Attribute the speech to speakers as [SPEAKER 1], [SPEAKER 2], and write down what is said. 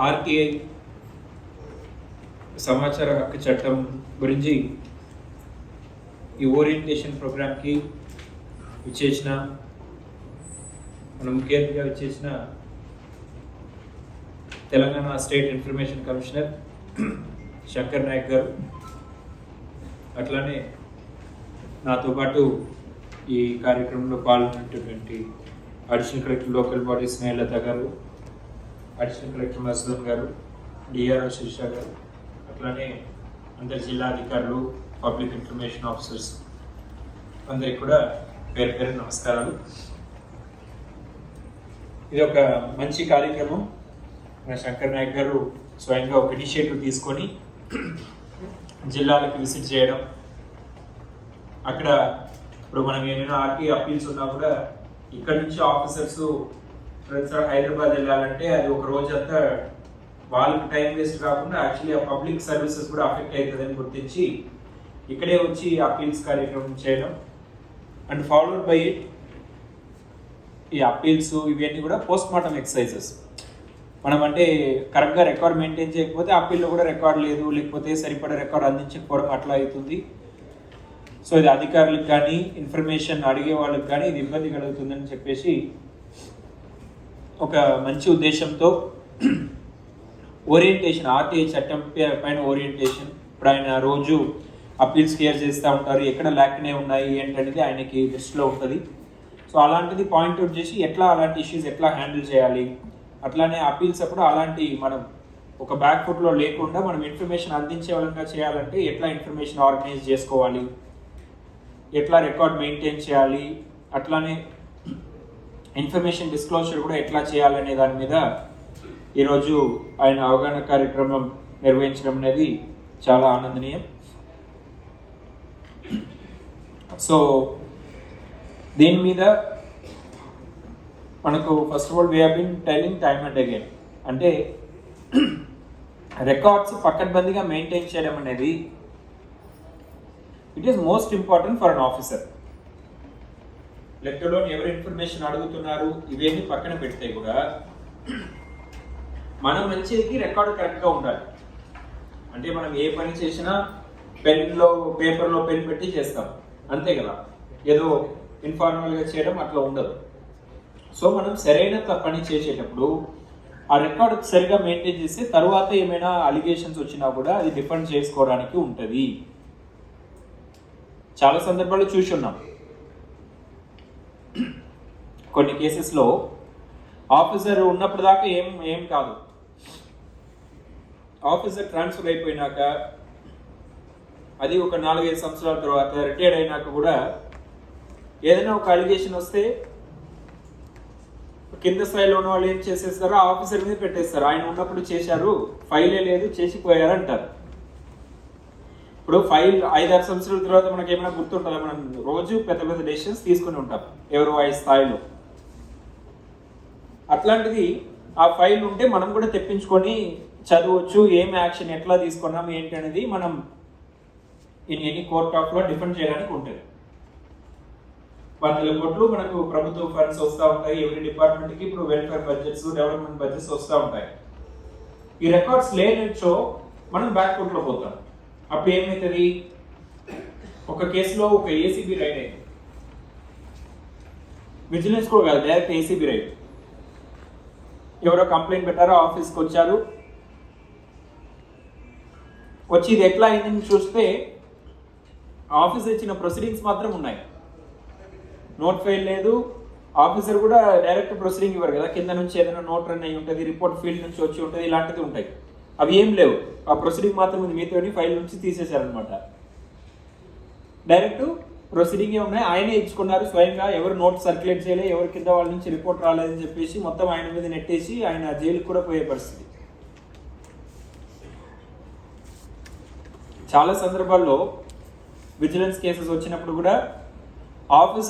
[SPEAKER 1] RTI సమాచార హక్కు చట్టం గురించి ఈ ఓరియంటేషన్ ప్రోగ్రామ్కి విచ్చేసిన మన ముఖ్య అతిథిగా విచ్చేసిన Telangana state information commissioner Shankar Nayak garu, అట్లానే నాతో పాటు ఈ కార్యక్రమంలో పాల్గొన్నటువంటి additional collector local bodies Snehalatha garu, additional collector Masudan గారు, డిఆర్ఓ శిరీష గారు, అట్లానే అందరి జిల్లా అధికారులు, పబ్లిక్ ఇన్ఫర్మేషన్ ఆఫీసర్స్ అందరికి కూడా పేరు పేరు నమస్కారాలు. ఇది ఒక మంచి కార్యక్రమం. మన శంకర్ నాయక్ గారు స్వయంగా ఒక ఇనిషియేటివ్ తీసుకొని జిల్లాలకు విజిట్ చేయడం, అక్కడ ఇప్పుడు మనం ఏమైనా ఆర్టీ అప్పీల్స్ ఉన్నా కూడా ఇక్కడ నుంచి ఆఫీసర్స్ ప్రతిసారి హైదరాబాద్ వెళ్ళాలంటే అది ఒక రోజంతా వాళ్ళకి టైం వేస్ట్ కాకుండా యాక్చువల్లీ ఆ పబ్లిక్ సర్వీసెస్ కూడా అఫెక్ట్ అవుతుందని గుర్తించి ఇక్కడే వచ్చి అప్పీల్స్ కార్యక్రమం చేయడం అండ్ ఫాలోడ్ బై ఇట్ ఈ అప్పీల్స్ ఇవన్నీ కూడా పోస్ట్ మార్టం ఎక్సర్సైజెస్. మనం అంటే కరెక్ట్గా రికార్డ్ మెయింటైన్ చేయకపోతే అప్పీల్లో కూడా రికార్డ్ లేదు, లేకపోతే సరిపడా రికార్డ్ అందించకపోవడం అట్లా అవుతుంది. సో ఇది అధికారులకు కానీ ఇన్ఫర్మేషన్ అడిగే వాళ్ళకి కానీ ఇది ఇబ్బంది కలుగుతుందని చెప్పేసి ఒక మంచి ఉద్దేశంతో ఓరియంటేషన్, ఆర్టీఐ చట్టం పైన ఓరియంటేషన్, ఇప్పుడు ఆయన రోజు అప్పీల్స్ క్లియర్ చేస్తూ ఉంటారు, ఎక్కడ ల్యాక్నే ఉన్నాయి ఏంటనేది ఆయనకి దృష్టిలో ఉంటుంది. సో అలాంటిది పాయింట్అవుట్ చేసి ఎట్లా అలాంటి ఇష్యూస్ ఎట్లా హ్యాండిల్ చేయాలి, అట్లానే అప్పీల్స్ అప్పుడు అలాంటి మనం ఒక బ్యాక్ ఫుట్లో లేకుండా మనం ఇన్ఫర్మేషన్ అందించే వాళ్ళంగా చేయాలంటే ఎట్లా ఇన్ఫర్మేషన్ ఆర్గనైజ్ చేసుకోవాలి, ఎట్లా రికార్డ్ మెయింటైన్ చేయాలి, అట్లానే ఇన్ఫర్మేషన్ డిస్క్లోజర్ కూడా ఎట్లా చేయాలనే దాని మీద ఈరోజు ఆయన అవగాహన కార్యక్రమం నిర్వహించడం అనేది చాలా ఆనందనీయం. సో దీని మీద మనకు first of all we have been telling time and again, అంటే రికార్డ్స్ పకడ్బందీగా మెయింటైన్ చేయడం అనేది it is most important for an officer. లెక్కలో ఎవరు ఇన్ఫర్మేషన్ అడుగుతున్నారు ఇవేమి పక్కన పెడితే కూడా మన మంచికి రికార్డు కరెక్ట్గా ఉండాలి. అంటే మనం ఏ పని చేసినా పేపర్లో పెన్ పెట్టి చేస్తాం అంతే కదా, ఏదో ఇన్ఫార్మల్గా చేయడం అట్లా ఉండదు. సో మనం సరైన పని చేసేటప్పుడు ఆ రికార్డు సరిగా మెయింటైన్ చేస్తే తర్వాత ఏమైనా అలిగేషన్స్ వచ్చినా కూడా అది డిఫెండ్ చేసుకోవడానికి ఉంటుంది. చాలా సందర్భాలు చూసి ఉన్నాం. కొన్ని కేసెస్లో ఆఫీసర్ ఉన్నప్పుడు దాకా ఏం కాదు, ఆఫీసర్ ట్రాన్స్ఫర్ అయిపోయినాక అది ఒక 4-5 సంవత్సరాల తర్వాత రిటైర్డ్ అయినాక కూడా ఏదైనా ఒక అలిగేషన్ వస్తే కింద స్థాయిలో ఉన్న వాళ్ళు ఏం చేసేస్తారో ఆ ఆఫీసర్ మీద పెట్టేస్తారు. ఆయన ఉన్నప్పుడు చేశారు, ఫైలే లేదు, చేసిపోయారు అంటారు. ఇప్పుడు ఫైల్ 5-6 సంవత్సరాల తర్వాత మనకి ఏమైనా గుర్తుంటుందా? మనం రోజు పెద్ద పెద్ద డెసిషన్స్ తీసుకుని ఉంటాం ఎవరు ఆ స్థాయిలో. అట్లాంటిది ఆ ఫైల్ ఉంటే మనం కూడా తెప్పించుకొని చదవచ్చు, ఏం యాక్షన్ ఎట్లా తీసుకున్నాం ఏంటి అనేది మనం ఇన్ ఎనీ కోర్ట్ ఆఫ్ లో డిఫెండ్ చేయడానికి ఉంటుంది. 100 కోట్లు మనకు ప్రభుత్వ ఫండ్స్ వస్తూ ఉంటాయి ఎవరి డిపార్ట్మెంట్కి. ఇప్పుడు వెల్ఫేర్ బడ్జెట్స్, డెవలప్మెంట్ బడ్జెట్స్ వస్తూ ఉంటాయి. ఈ రికార్డ్స్ లేనిచో మనం బ్యాక్ ఫుట్లో పోతాం. అప్పుడు ఏమవుతుంది, ఒక కేసులో ఒక ఏసీబీ రైడ్ అయింది, విజిలెన్స్ కూడా కాదు, డైరెక్ట్ ఏసీబీ రైడ్. ఎవరో కంప్లైంట్ పెట్టారో ఆఫీస్కి వచ్చారు, వచ్చి ఇది ఎట్లా అయిందని చూస్తే ఆఫీస్ ఇచ్చిన ప్రొసీడింగ్స్ మాత్రం ఉన్నాయి, నోట్ ఫైల్ లేదు. ఆఫీసర్ కూడా డైరెక్ట్ ప్రొసీడింగ్ ఇవ్వరు కదా, కింద నుంచి ఏదైనా నోట్ రన్ అయ్యి ఉంటుంది, రిపోర్ట్ ఫీల్డ్ నుంచి వచ్చి ఉంటుంది, ఇలాంటివి ఉంటాయి. అవి ఏం లేవు, ఆ ప్రొసీడింగ్ మాత్రం ఉంది, మీతో ఫైల్ నుంచి తీసేశారనమాట. డైరెక్ట్ ప్రొసీడింగే ఉన్నాయి, ఆయనే ఇచ్చుకున్నారు స్వయంగా. ఎవరు నోట్ సర్క్యులేట్ చేయలేదు, ఎవరి కింద వాళ్ళ నుంచి రిపోర్ట్ రాలేదని చెప్పేసి మొత్తం ఆయన మీద నెట్టేసి ఆయన జైలుకి కూడా పోయే పరిస్థితి. చాలా సందర్భాల్లో విజిలెన్స్ కేసెస్ వచ్చినప్పుడు కూడా ఆఫీసర్